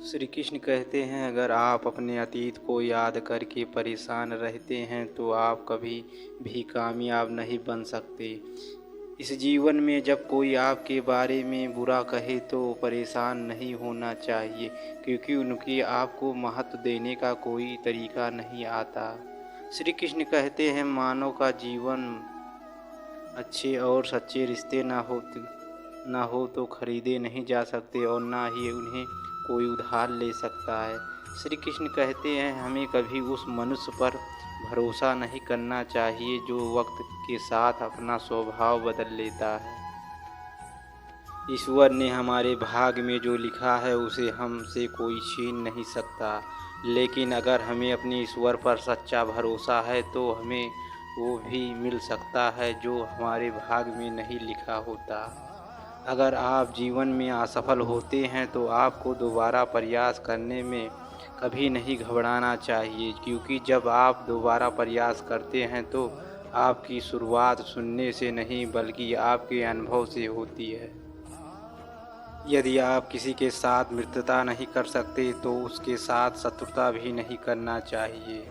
श्री कृष्ण कहते हैं, अगर आप अपने अतीत को याद करके परेशान रहते हैं तो आप कभी भी कामयाब नहीं बन सकते। इस जीवन में जब कोई आपके बारे में बुरा कहे तो परेशान नहीं होना चाहिए, क्योंकि उनकी आपको महत्व देने का कोई तरीका नहीं आता। श्री कृष्ण कहते हैं, मानव का जीवन अच्छे और सच्चे रिश्ते ना हो तो खरीदे नहीं जा सकते और ना ही उन्हें कोई उधार ले सकता है। श्री कृष्ण कहते हैं, हमें कभी उस मनुष्य पर भरोसा नहीं करना चाहिए जो वक्त के साथ अपना स्वभाव बदल लेता है। ईश्वर ने हमारे भाग्य में जो लिखा है उसे हमसे कोई छीन नहीं सकता, लेकिन अगर हमें अपने ईश्वर पर सच्चा भरोसा है तो हमें वो भी मिल सकता है जो हमारे भाग्य में नहीं लिखा होता। अगर आप जीवन में असफल होते हैं तो आपको दोबारा प्रयास करने में कभी नहीं घबराना चाहिए, क्योंकि जब आप दोबारा प्रयास करते हैं तो आपकी शुरुआत सुनने से नहीं बल्कि आपके अनुभव से होती है। यदि आप किसी के साथ मित्रता नहीं कर सकते तो उसके साथ शत्रुता भी नहीं करना चाहिए।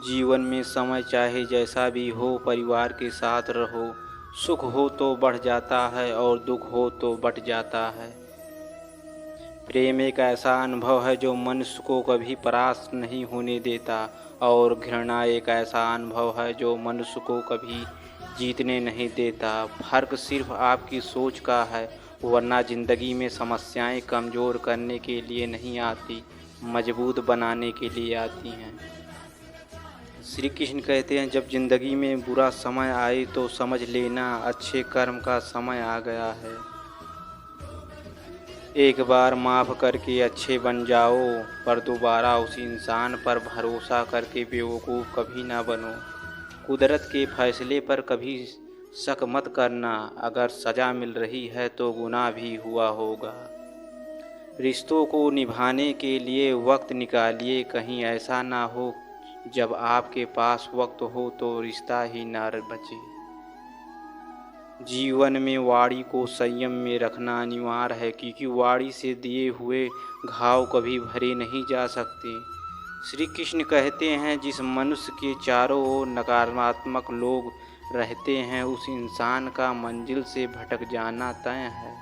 जीवन में समय चाहे जैसा भी हो, परिवार के साथ रहो। सुख हो तो बढ़ जाता है और दुख हो तो बट जाता है। प्रेम एक ऐसा अनुभव है जो मनुष्य को कभी परास्त नहीं होने देता, और घृणा एक ऐसा अनुभव है जो मनुष्य को कभी जीतने नहीं देता। फर्क सिर्फ आपकी सोच का है, वरना ज़िंदगी में समस्याएं कमज़ोर करने के लिए नहीं आती, मजबूत बनाने के लिए आती हैं। श्री कृष्ण कहते हैं, जब ज़िंदगी में बुरा समय आए तो समझ लेना अच्छे कर्म का समय आ गया है। एक बार माफ़ करके अच्छे बन जाओ, पर दोबारा उस इंसान पर भरोसा करके बेवकूफ़ कभी ना बनो। कुदरत के फैसले पर कभी शक मत करना, अगर सज़ा मिल रही है तो गुनाह भी हुआ होगा। रिश्तों को निभाने के लिए वक्त निकालिए, कहीं ऐसा ना हो जब आपके पास वक्त हो तो रिश्ता ही ना बचे। जीवन में वाणी को संयम में रखना अनिवार्य है, क्योंकि वाणी से दिए हुए घाव कभी भरे नहीं जा सकते। श्री कृष्ण कहते हैं, जिस मनुष्य के चारों ओर नकारात्मक लोग रहते हैं उस इंसान का मंजिल से भटक जाना तय है।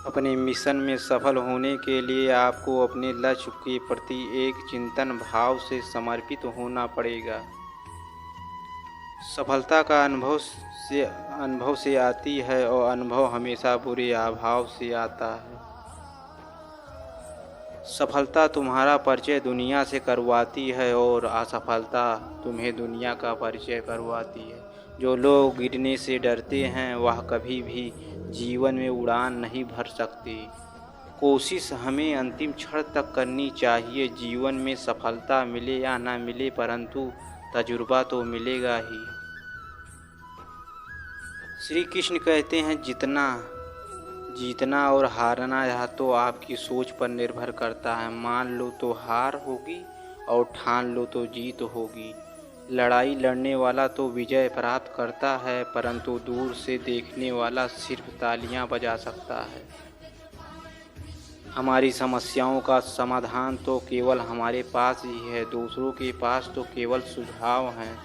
अपने मिशन में सफल होने के लिए आपको अपने लक्ष्य के प्रति एक चिंतन भाव से समर्पित होना पड़ेगा। सफलता का अनुभव से आती है और अनुभव हमेशा बुरे अभाव से आता है। सफलता तुम्हारा परिचय दुनिया से करवाती है और असफलता तुम्हें दुनिया का परिचय करवाती है। जो लोग गिरने से डरते हैं वह कभी भी जीवन में उड़ान नहीं भर सकते। कोशिश हमें अंतिम क्षण तक करनी चाहिए। जीवन में सफलता मिले या ना मिले, परंतु तजुर्बा तो मिलेगा ही। श्री कृष्ण कहते हैं, जीतना और हारना यह तो आपकी सोच पर निर्भर करता है। मान लो तो हार होगी और ठान लो तो जीत होगी। लड़ाई लड़ने वाला तो विजय प्राप्त करता है, परंतु दूर से देखने वाला सिर्फ तालियां बजा सकता है। हमारी समस्याओं का समाधान तो केवल हमारे पास ही है, दूसरों के पास तो केवल सुझाव हैं।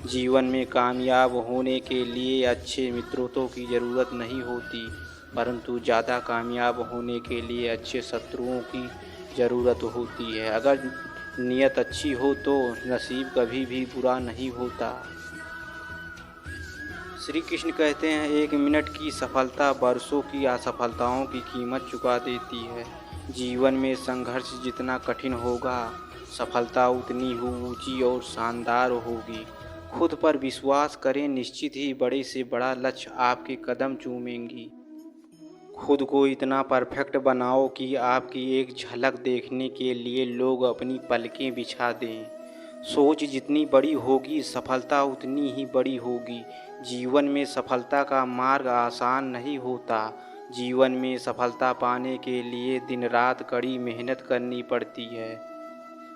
जीवन में कामयाब होने के लिए अच्छे मित्रों की ज़रूरत नहीं होती, परंतु ज़्यादा कामयाब होने के लिए अच्छे शत्रुओं की ज़रूरत होती है। अगर नीयत अच्छी हो तो नसीब कभी भी बुरा नहीं होता। श्री कृष्ण कहते हैं, एक मिनट की सफलता वर्षों की असफलताओं की कीमत चुका देती है। जीवन में संघर्ष जितना कठिन होगा, सफलता उतनी ही ऊंची और शानदार होगी। खुद पर विश्वास करें, निश्चित ही बड़े से बड़ा लक्ष्य आपके कदम चूमेंगी। खुद को इतना परफेक्ट बनाओ कि आपकी एक झलक देखने के लिए लोग अपनी पलकें बिछा दें। सोच जितनी बड़ी होगी, सफलता उतनी ही बड़ी होगी। जीवन में सफलता का मार्ग आसान नहीं होता। जीवन में सफलता पाने के लिए दिन रात कड़ी मेहनत करनी पड़ती है।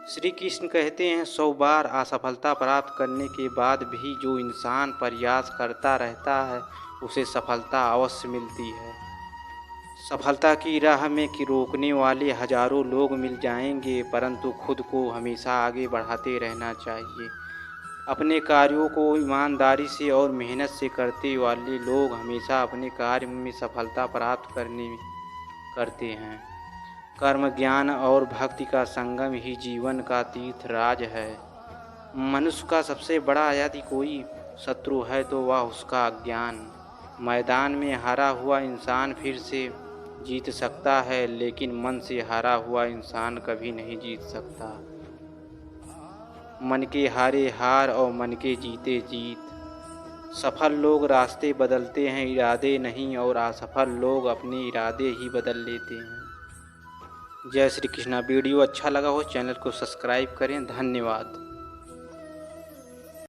श्री कृष्ण कहते हैं, 100 बार असफलता प्राप्त करने के बाद भी जो इंसान प्रयास करता रहता है उसे सफलता अवश्य मिलती है। सफलता की राह में कि रोकने वाले हजारों लोग मिल जाएंगे, परंतु खुद को हमेशा आगे बढ़ाते रहना चाहिए। अपने कार्यों को ईमानदारी से और मेहनत से करते वाले लोग हमेशा अपने कार्य में सफलता प्राप्त करते हैं। कर्म, ज्ञान और भक्ति का संगम ही जीवन का तीर्थ राज है। मनुष्य का सबसे बड़ा यदि कोई शत्रु है तो वह उसका अज्ञान। मैदान में हारा हुआ इंसान फिर से जीत सकता है, लेकिन मन से हारा हुआ इंसान कभी नहीं जीत सकता। मन के हारे हार और मन के जीते जीत। सफल लोग रास्ते बदलते हैं, इरादे नहीं, और असफल लोग अपने इरादे ही बदल लेते हैं। जय श्री कृष्णा। वीडियो अच्छा लगा हो चैनल को सब्सक्राइब करें। धन्यवाद।